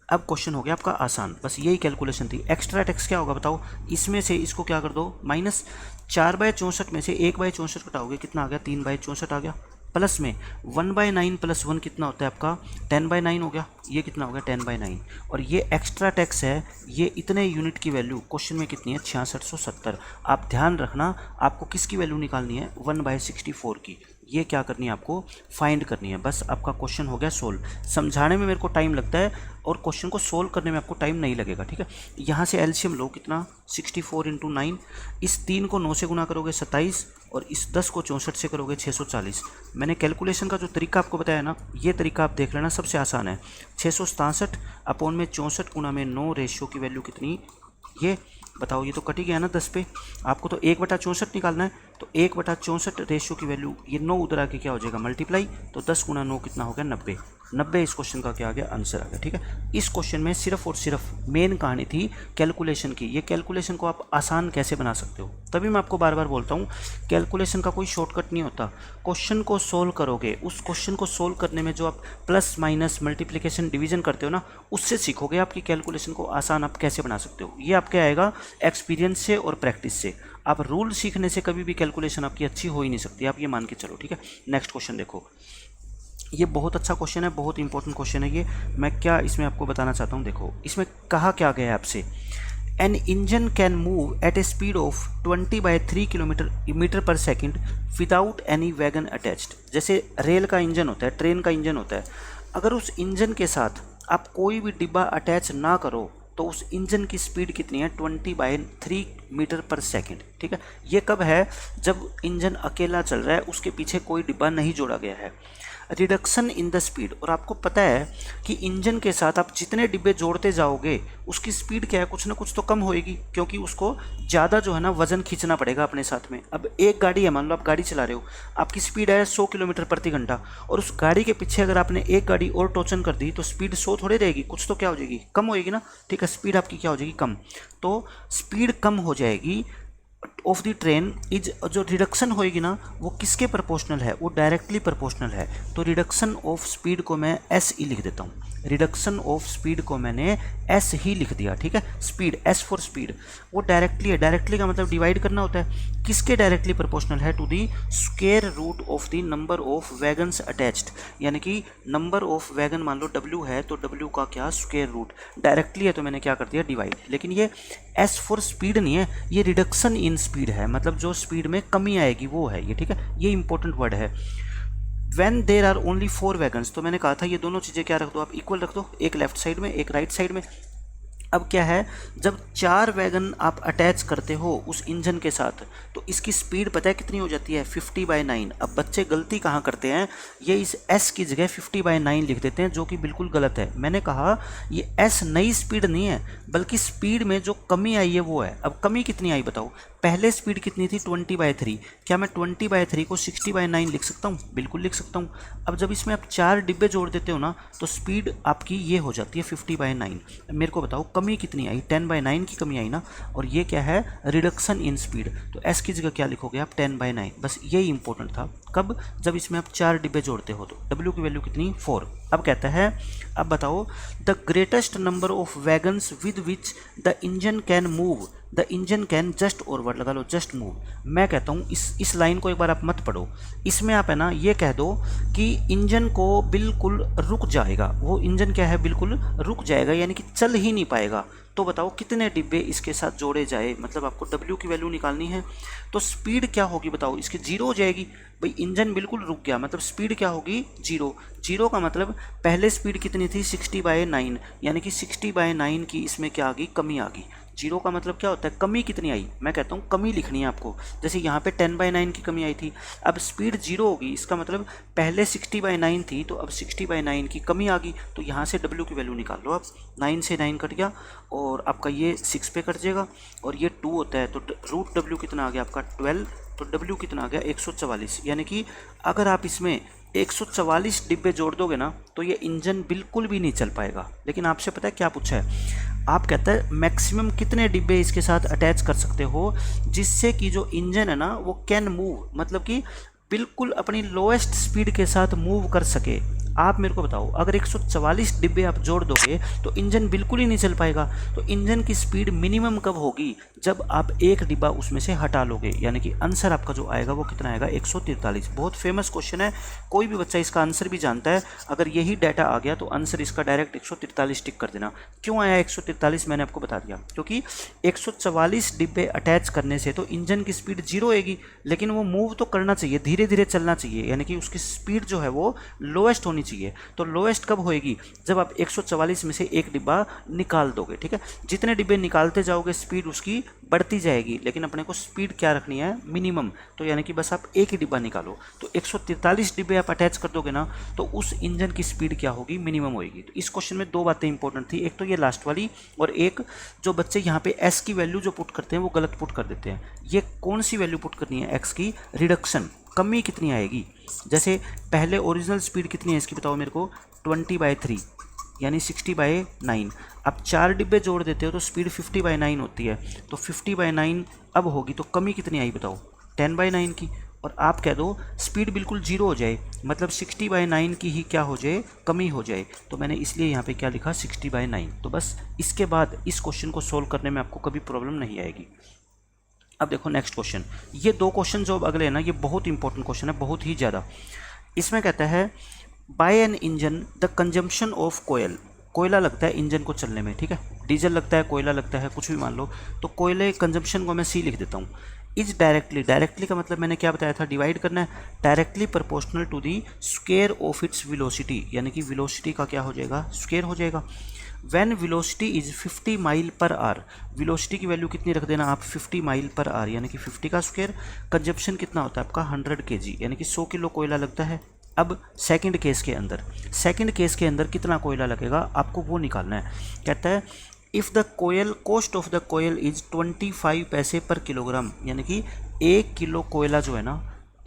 अब क्वेश्चन हो गया आपका आसान, बस यही कैलकुलेशन थी। एक्स्ट्रा टैक्स क्या होगा बताओ, इसमें से इसको क्या कर दो माइनस, 4/64 में से 1/64 घटाओगे, कितना आ गया, 3/64 आ गया। प्लस में 1/9 + 1 कितना होता है आपका, 10/9 हो गया। ये कितना हो गया, 10/9। और ये एक्स्ट्रा टैक्स है, ये इतने यूनिट की वैल्यू क्वेश्चन में कितनी है, 6670। आप ध्यान रखना, आपको किसकी वैल्यू निकालनी है, 1/64 की। ये क्या करनी है आपको, फाइंड करनी है। बस आपका क्वेश्चन हो गया सोल्व। समझाने में मेरे को टाइम लगता है और क्वेश्चन को सोल्व करने में आपको टाइम नहीं लगेगा, ठीक है। यहाँ से एलसीएम लो, कितना, 64 × 9। इस 3 को 9 से गुना करोगे 27 और इस 10 को 64 से करोगे 640। मैंने कैलकुलेशन का जो तरीका आपको बताया ना, ये तरीका आप देख लेना, सबसे आसान है। 667 अपॉन में 64 गुना में 9 रेशियो की वैल्यू कितनी, ये बताओ, ये तो कट ही गया ना 10 पे। आपको तो 1/64 निकालना है, तो 1/64 रेशियो की वैल्यू, ये 9 उधर आके क्या हो जाएगा, मल्टीप्लाई। तो 10 × 9 कितना हो गया, 90। 90 इस क्वेश्चन का क्या आ गया, आंसर आ गया, ठीक है। इस क्वेश्चन में सिर्फ और सिर्फ मेन कहानी थी कैलकुलेशन की। ये कैलकुलेशन को आप आसान कैसे बना सकते हो, तभी मैं आपको बार बार बोलता हूँ, कैलकुलेशन का कोई शॉर्टकट नहीं होता। क्वेश्चन को सोल्व करोगे, उस क्वेश्चन को सोल्व करने में जो आप प्लस माइनस मल्टीप्लिकेशन डिवीजन करते हो ना, उससे सीखोगे आपकी कैलकुलेशन को आसान आप कैसे बना सकते हो। ये आपके आएगा एक्सपीरियंस से और प्रैक्टिस से। आप रूल सीखने से कभी भी कैलकुलेशन आपकी अच्छी हो ही नहीं सकती, आप ये मान के चलो, ठीक है। नेक्स्ट क्वेश्चन देखो, ये बहुत अच्छा क्वेश्चन है, बहुत इंपॉर्टेंट क्वेश्चन है ये। मैं क्या इसमें आपको बताना चाहता हूँ, देखो इसमें कहा क्या गया है आपसे, an engine can move at a speed of 20/3 km/s without any wagon attached. जैसे रेल का इंजन होता है, ट्रेन का इंजन होता है, अगर उस इंजन के साथ आप कोई भी डिब्बा अटैच ना करो तो उस इंजन की स्पीड कितनी है, 20/3 मीटर/सेकंड, ठीक है। ये कब है, जब इंजन अकेला चल रहा है, उसके पीछे कोई डिब्बा नहीं जोड़ा गया है। रिडक्शन इन द स्पीड, और आपको पता है कि इंजन के साथ आप जितने डिब्बे जोड़ते जाओगे उसकी स्पीड क्या है, कुछ ना कुछ तो कम होएगी, क्योंकि उसको ज़्यादा जो है ना वजन खींचना पड़ेगा अपने साथ में। अब एक गाड़ी है, मान लो आप गाड़ी चला रहे हो, आपकी स्पीड है 100 किलोमीटर/घंटा, और उस गाड़ी के पीछे अगर आपने एक गाड़ी और टोचन कर दी तो स्पीड 100 थोड़ी रहेगी, कुछ तो क्या हो जाएगी, कम होएगी ना, ठीक है। स्पीड आपकी क्या हो जाएगी, कम। तो स्पीड कम हो जाएगी ऑफ द ट्रेन इज, जो रिडक्शन होएगी ना वो किसके प्रोपोर्शनल है, वो डायरेक्टली प्रोपोर्शनल है। तो रिडक्शन ऑफ स्पीड को मैं एस ई लिख देता हूँ, रिडक्शन ऑफ स्पीड को मैंने एस ही लिख दिया, ठीक है। स्पीड, एस फॉर स्पीड, वो डायरेक्टली है। डायरेक्टली का मतलब डिवाइड करना होता है, किसके डायरेक्टली प्रोपोर्शनल है, to the square root of the number of wagons attached, यानी कि नंबर ऑफ वैगन मान लो W है तो W का क्या, स्क्वायर रूट। डायरेक्टली है तो मैंने क्या कर दिया, डिवाइड। लेकिन ये एस फॉर स्पीड नहीं है, ये रिडक्शन इन स्पीड है, मतलब जो स्पीड में कमी आएगी वो है ये, ठीक है। ये इंपॉर्टेंट वर्ड है। When there are only 4 wagons, तो मैंने कहा था ये दोनों चीज़ें क्या रख दो आप, इक्वल रख दो, एक लेफ्ट साइड में एक राइट साइड में। अब क्या है, जब 4 वैगन आप अटैच करते हो उस इंजन के साथ तो इसकी स्पीड पता है कितनी हो जाती है, 50/9। अब बच्चे गलती कहाँ करते हैं, ये इस s की जगह 50/9 लिख देते हैं, जो कि बिल्कुल गलत है। मैंने कहा ये s नई स्पीड नहीं है, बल्कि स्पीड में जो कमी आई है वो है। अब कमी कितनी आई बताओ, पहले स्पीड कितनी थी, 20/3। क्या मैं 20/3 को 60/9 लिख सकता हूँ, बिल्कुल लिख सकता हूँ। अब जब इसमें आप 4 डिब्बे जोड़ देते हो ना तो स्पीड आपकी ये हो जाती है 50/9। मेरे को बताओ कमी कितनी आई, 10/9 की कमी आई ना, और ये क्या है, रिडक्शन इन स्पीड। तो एस की जगह क्या लिखोगे आप, 10/9। बस यही इंपॉर्टेंट था, कब, जब इसमें आप 4 डिब्बे जोड़ते हो तो W की वैल्यू कितनी, 4। अब कहता है, अब बताओ the greatest number of wagons with which the engine can move, the engine can just, और वर्ड लगा लो जस्ट मूव। मैं कहता हूँ इस लाइन को एक बार आप मत पढ़ो, इसमें आप है ना ये कह दो कि इंजन को बिल्कुल रुक जाएगा, वो इंजन क्या है, बिल्कुल रुक जाएगा, यानी कि चल ही नहीं पाएगा। तो बताओ कितने डिब्बे इसके साथ जोड़े जाए, मतलब आपको W की वैल्यू निकालनी है। तो स्पीड क्या होगी बताओ, इसकी 0 हो जाएगी भाई, इंजन बिल्कुल रुक गया, मतलब स्पीड क्या होगी, 0। जीरो का मतलब पहले स्पीड कितनी थी 60/9, यानी कि 60/9 की इसमें क्या आ गई, कमी आ गई। जीरो का मतलब क्या होता है, कमी कितनी आई, मैं कहता हूँ कमी लिखनी है आपको। जैसे यहाँ पे 10/9 की कमी आई थी, अब स्पीड जीरो होगी, इसका मतलब पहले 60/9 थी, तो अब 60/9 की कमी आ गई, तो यहाँ से W की वैल्यू निकाल लो आप। 9 से 9 कट गया और आपका ये 6 पे कट जाएगा, और ये 2 होता है, तो रूट W कितना आ गया आपका 12, तो W कितना आ गया 144। यानी कि अगर आप इसमें 144 डिब्बे जोड़ दोगे ना, तो ये इंजन बिल्कुल भी नहीं चल पाएगा। लेकिन आपसे पता है क्या पूछा है, आप कहते हैं मैक्सिमम कितने डिब्बे इसके साथ अटैच कर सकते हो जिससे कि जो इंजन है ना वो कैन मूव, मतलब कि बिल्कुल अपनी लोएस्ट स्पीड के साथ मूव कर सके। आप मेरे को बताओ, अगर 144 डिब्बे आप जोड़ दोगे तो इंजन बिल्कुल ही नहीं चल पाएगा। तो इंजन की स्पीड मिनिमम कब होगी, जब आप एक डिब्बा उसमें से हटा लोगे। यानी कि आंसर आपका जो आएगा वो कितना आएगा 143। बहुत फेमस क्वेश्चन है, कोई भी बच्चा इसका आंसर भी जानता है। अगर यही डाटा आ गया तो आंसर इसका डायरेक्ट 143 टिक कर देना। क्यों आया 143, मैंने आपको बता दिया, क्योंकि 144 डिब्बे अटैच करने से तो इंजन की स्पीड जीरो होगी, लेकिन वो मूव तो करना चाहिए, धीरे धीरे चलना चाहिए, यानी कि उसकी स्पीड जो है वो लोएस्ट होनी चाहिए। तो लोएस्ट कब होएगी, जब आप 144 में से एक डिब्बा निकाल दोगे। ठीक है, जितने डिब्बे निकालते जाओगे स्पीड उसकी बढ़ती जाएगी, लेकिन अपने को स्पीड क्या रखनी है, मिनिमम। तो यानी कि बस आप एक ही डिब्बा निकालो, तो 143 डिब्बे आप अटैच कर दोगे ना, तो उस इंजन की स्पीड क्या होगी, मिनिमम होगी। तो इस क्वेश्चन में दो बातें इंपॉर्टेंट थी, एक तो ये लास्ट वाली, और एक जो बच्चे यहाँ पे एस की वैल्यू जो पुट करते हैं वो गलत पुट कर देते हैं। ये कौन सी वैल्यू पुट करनी है, एक्स की रिडक्शन, कमी कितनी आएगी। जैसे पहले ओरिजिनल स्पीड कितनी है इसकी बताओ मेरे को, 20/3 यानी 60/9। अब 4 डिब्बे जोड़ देते हो तो स्पीड 50/9 होती है, तो 50/9 अब होगी, तो कमी कितनी आई बताओ, 10/9 की। और आप कह दो स्पीड बिल्कुल जीरो हो जाए, मतलब 60/9 की ही क्या हो जाए, कमी हो जाए। तो मैंने इसलिए यहाँ पे क्या लिखा 60/9। तो बस इसके बाद इस क्वेश्चन को सोल्व करने में आपको कभी प्रॉब्लम नहीं आएगी। अब देखो नेक्स्ट क्वेश्चन, ये दो क्वेश्चन जो अगले हैं ना, ये बहुत इंपॉर्टेंट क्वेश्चन है, बहुत ही ज़्यादा। इसमें कहता है by an engine the consumption of coal, कोयला लगता है इंजन को चलने में। ठीक है, डीजल लगता है, कोयला लगता है, कुछ भी मान लो। तो कोयले कंजम्पशन को मैं सी लिख देता हूँ। इज डायरेक्टली, डायरेक्टली का मतलब मैंने क्या बताया था, डिवाइड करना है, directly proportional to the square of its velocity, यानी कि वेलोसिटी का क्या हो जाएगा, स्क्वायर हो जाएगा। When velocity is 50 mile per hour, velocity की वैल्यू कितनी रख देना आप, 50 माइल पर आवर, यानी कि 50 का स्क्वायर। कंजप्शन कितना होता है आपका 100 kg, यानी कि 100 किलो कोयला लगता है। अब सेकंड केस के अंदर कितना कोयला लगेगा आपको वो निकालना है। कहता है if the coal cost of the coal is 25 पैसे पर किलोग्राम, यानी कि 1 किलो कोयला जो है ना,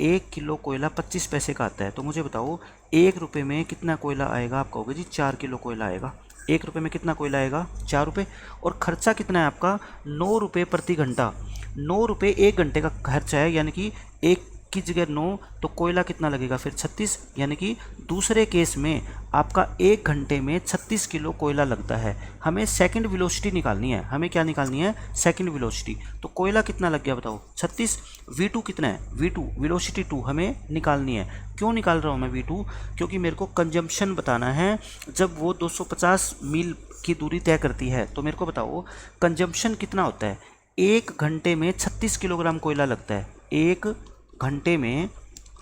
1 किलो कोयला 25 पैसे का आता है। तो मुझे बताओ 1 रुपये में कितना कोयला आएगा, आप कहोगे जी 4 किलो कोयला आएगा। 1 रुपये में कितना कोयला आएगा, 4 रुपये। और खर्चा कितना है आपका, 9 रुपये प्रति घंटा। 9 रुपये 1 घंटे का खर्चा है, यानी कि 1 की जगह 9, तो कोयला कितना लगेगा फिर 36, यानी कि दूसरे केस में आपका 1 घंटे में 36 किलो कोयला लगता है। हमें सेकंड वेलोसिटी निकालनी है, हमें क्या निकालनी है, सेकंड वेलोसिटी। तो कोयला कितना लग गया बताओ 36, V2 कितना है, V2 वेलोसिटी 2 हमें निकालनी है। क्यों निकाल रहा हूँ मैं V2, क्योंकि मेरे को कंजम्पशन बताना है। जब वो 250 मील की दूरी तय करती है, तो मेरे को बताओ कंजम्पशन कितना होता है। 1 घंटे में 36 किलोग्राम कोयला लगता है, 1 घंटे में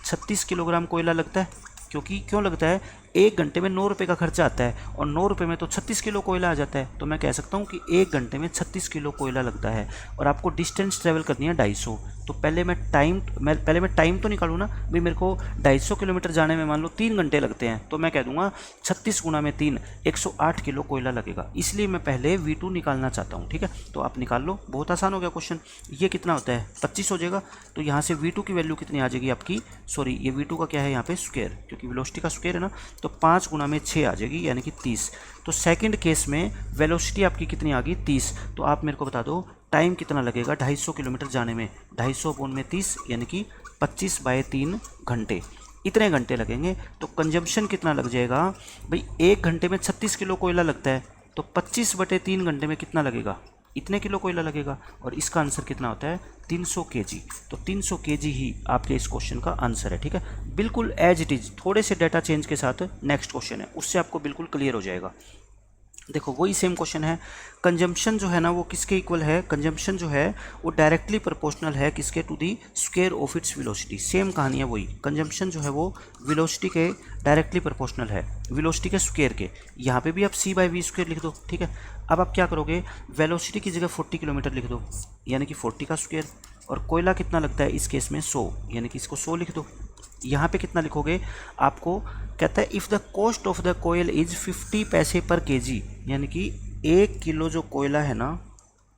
36 किलोग्राम कोयला लगता है। क्योंकि क्यों लगता है, 1 घंटे में 9 रुपये का खर्चा आता है, और 9 रुपये में तो 36 किलो कोयला आ जाता है। तो मैं कह सकता हूँ कि 1 घंटे में 36 किलो कोयला लगता है। और आपको डिस्टेंस ट्रेवल करनी है 250। तो पहले मैं टाइम तो निकालूँ ना भाई, मेरे को 250 किलोमीटर जाने में मान लो 3 घंटे लगते हैं, तो मैं कह दूंगा 36 गुणा में 3, 108 किलो कोयला लगेगा। इसलिए मैं पहले V2 निकालना चाहता हूँ। ठीक है, तो आप निकाल लो, बहुत आसान हो गया क्वेश्चन। ये कितना होता है 25 हो जाएगा, तो यहाँ से V2 की वैल्यू कितनी आ जाएगी आपकी, सॉरी ये V2 का क्या है यहाँ पे स्क्वायर, क्योंकि वेलोसिटी का स्क्वायर है ना, तो 5 गुणा में 6 आ जाएगी, यानी कि 30। तो सेकंड केस में वेलोसिटी आपकी कितनी आ गई 30। तो आप मेरे को बता दो टाइम कितना लगेगा 250 किलोमीटर जाने में, 250/30 यानी कि 25/3 घंटे, इतने घंटे लगेंगे। तो कंजम्पशन कितना लग जाएगा भाई, 1 घंटे में 36 किलो कोयला लगता है, तो 25/3 घंटे में कितना लगेगा, इतने किलो कोयला लगेगा। और इसका आंसर कितना होता है 300 kg। तो 300 kg ही आपके इस क्वेश्चन का आंसर है। ठीक है, बिल्कुल एज इट इज़, थोड़े से डाटा चेंज के साथ नेक्स्ट क्वेश्चन है, उससे आपको बिल्कुल क्लियर हो जाएगा। देखो वही सेम क्वेश्चन है, कंजम्पशन जो है ना वो किसके इक्वल है, कंजम्पशन जो है वो डायरेक्टली प्रोपोर्शनल है किसके, to the square of its velocity. Same कहानी है वही, कंजम्पशन जो है वो वेलोसिटी के डायरेक्टली प्रोपोर्शनल है, वेलोसिटी के स्क्वायर के। यहाँ पे भी आप c/v² लिख दो, ठीक है। अब आप क्या करोगे, वेलोसिटी की जगह 40 किलोमीटर लिख दो, यानी कि 40 का स्क्वायर, और कोयला कितना लगता है इस केस में 100, यानी कि इसको 100 लिख दो। यहाँ पे कितना लिखोगे, आपको कहता है if the cost of the coal is 50 पैसे पर केजी, यानी कि 1 किलो जो कोयला है ना,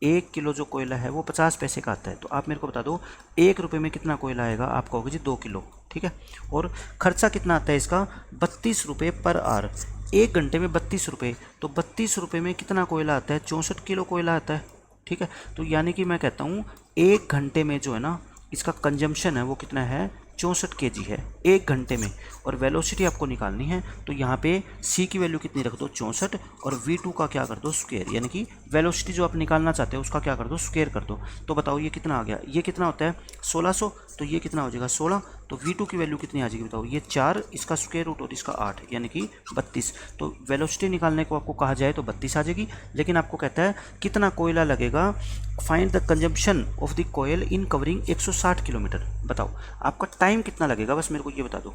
1 किलो जो कोयला है वो 50 पैसे का आता है। तो आप मेरे को बता दो 1 रुपये में कितना कोयला आएगा, आप कहोगे जी 2 किलो, ठीक है। और खर्चा कितना आता है इसका, 32 रुपये पर आवर, 1 घंटे में 32 रुपये, तो 32 रुपये में कितना कोयला आता है, 64 किलो कोयला आता है, ठीक है। तो यानी कि मैं कहता हूँ 1 घंटे में जो है ना इसका कंजम्पशन है वो कितना है, 64 kg है 1 घंटे में। और वेलोसिटी आपको निकालनी है, तो यहाँ पे c की वैल्यू कितनी रख दो, 64, और v2 का क्या कर दो, स्क्वायर, यानी कि वेलोसिटी जो आप निकालना चाहते हो उसका क्या कर दो, स्क्वायर कर दो। तो बताओ ये कितना आ गया, ये कितना होता है 1600, तो ये कितना हो जाएगा 16, तो v2 की वैल्यू कितनी आ जाएगी बताओ, ये 4, इसका स्क्वायर रूट और इसका 8, यानी कि 32। तो वेलोसिटी निकालने को आपको कहा जाए तो 32 आ जाएगी, लेकिन आपको कहता है कितना कोयला लगेगा, find the consumption of the coal in covering 160 kilometre. बताओ आपका टाइम कितना लगेगा, बस मेरे को ये बता दो।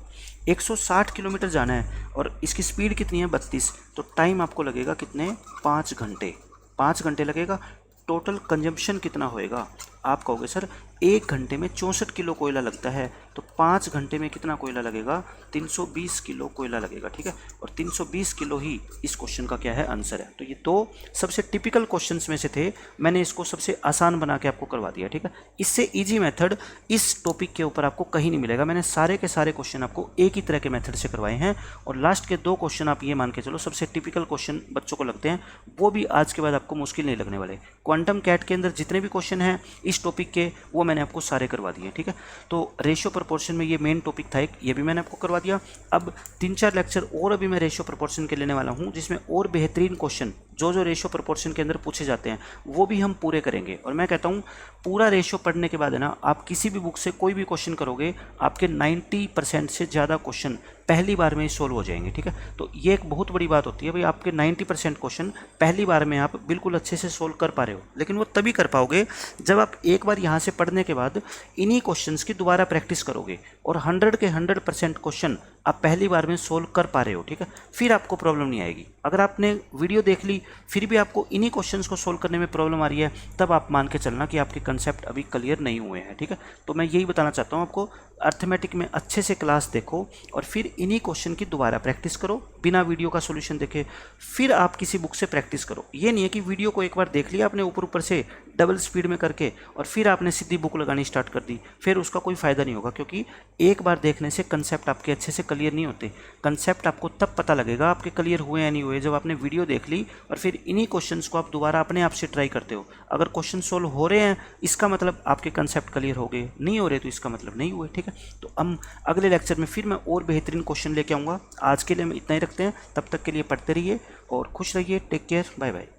160 किलोमीटर जाना है और इसकी स्पीड कितनी है 32, तो टाइम आपको लगेगा कितने, 5 घंटे, 5 घंटे लगेगा। टोटल कंजम्पशन कितना होएगा, आप कहोगे सर 1 घंटे में 64 किलो कोयला लगता है, तो 5 घंटे में कितना कोयला लगेगा, 320 किलो कोयला लगेगा, ठीक है। और 320 किलो ही इस क्वेश्चन का क्या है, आंसर है। तो ये दो सबसे टिपिकल क्वेश्चंस में से थे, मैंने इसको सबसे आसान बना के आपको करवा दिया, ठीक है। इससे इजी मेथड इस टॉपिक के ऊपर आपको कहीं नहीं मिलेगा। मैंने सारे के सारे क्वेश्चन आपको एक ही तरह के मेथड से करवाए हैं, और लास्ट के 2 क्वेश्चन आप ये मान के चलो सबसे टिपिकल क्वेश्चन बच्चों को लगते हैं, वो भी आज के बाद आपको मुश्किल नहीं लगने वाले। क्वांटम कैट के अंदर जितने भी क्वेश्चन हैं इस टॉपिक के, वो मैंने आपको सारे करवा दिए, ठीक है। तो रेशियो प्रोपोर्शन में ये मेन टॉपिक था एक, ये भी मैंने आपको करवा दिया। अब 3-4 लेक्चर और अभी मैं रेशियो प्रोपोर्शन के लेने वाला हूँ, जिसमें और बेहतरीन क्वेश्चन जो रेशियो प्रोपोर्शन के अंदर पूछे जाते हैं वो भी हम पूरे करेंगे। और मैं कहता हूँ पूरा रेशियो पढ़ने के बाद है ना, आप किसी भी बुक से कोई भी क्वेश्चन करोगे, आपके 90% से ज़्यादा क्वेश्चन पहली बार में ही सोल्व हो जाएंगे, ठीक है। तो ये एक बहुत बड़ी बात होती है भाई, आपके 90% क्वेश्चन पहली बार में आप बिल्कुल अच्छे से सोल्व कर पा रहे हो। लेकिन वो तभी कर पाओगे जब आप एक बार यहाँ से पढ़ने के बाद इन्हीं क्वेश्चंस की दोबारा प्रैक्टिस करोगे, और 100 के 100% क्वेश्चन आप पहली बार में सोल्व कर पा रहे हो, ठीक है। फिर आपको प्रॉब्लम नहीं आएगी। अगर आपने वीडियो देख ली फिर भी आपको इन्हीं क्वेश्चंस को सोल्व करने में प्रॉब्लम आ रही है, तब आप मान के चलना कि आपके कंसेप्ट अभी क्लियर नहीं हुए हैं, ठीक है। तो मैं यही बताना चाहता हूँ आपको, अर्थमेटिक में अच्छे से क्लास देखो और फिर इन्हीं क्वेश्चन की दोबारा प्रैक्टिस करो, बिना वीडियो का सोल्यूशन देखे। फिर आप किसी बुक से प्रैक्टिस करो। ये नहीं है कि वीडियो को एक बार देख लिया आपने ऊपर ऊपर से डबल स्पीड में करके और फिर आपने सीधी बुक लगानी स्टार्ट कर दी, फिर उसका कोई फ़ायदा नहीं होगा, क्योंकि एक बार देखने से कंसेप्ट आपके अच्छे से क्लियर नहीं होते। कंसेप्ट आपको तब पता लगेगा आपके क्लियर हुए या नहीं हुए, जब आपने वीडियो देख ली और फिर इन्हीं क्वेश्चंस को आप दोबारा अपने आप से ट्राई करते हो। अगर क्वेश्चन सोल्व हो रहे हैं इसका मतलब आपके कंसेप्ट क्लियर हो गए, नहीं हो रहे तो इसका मतलब नहीं हुए, ठीक है। तो हम अगले लेक्चर में फिर मैं और बेहतरीन क्वेश्चन लेके आऊँगा। आज के लिए हम इतना ही रखते हैं, तब तक के लिए पढ़ते रहिए और खुश रहिए। Take care, bye bye.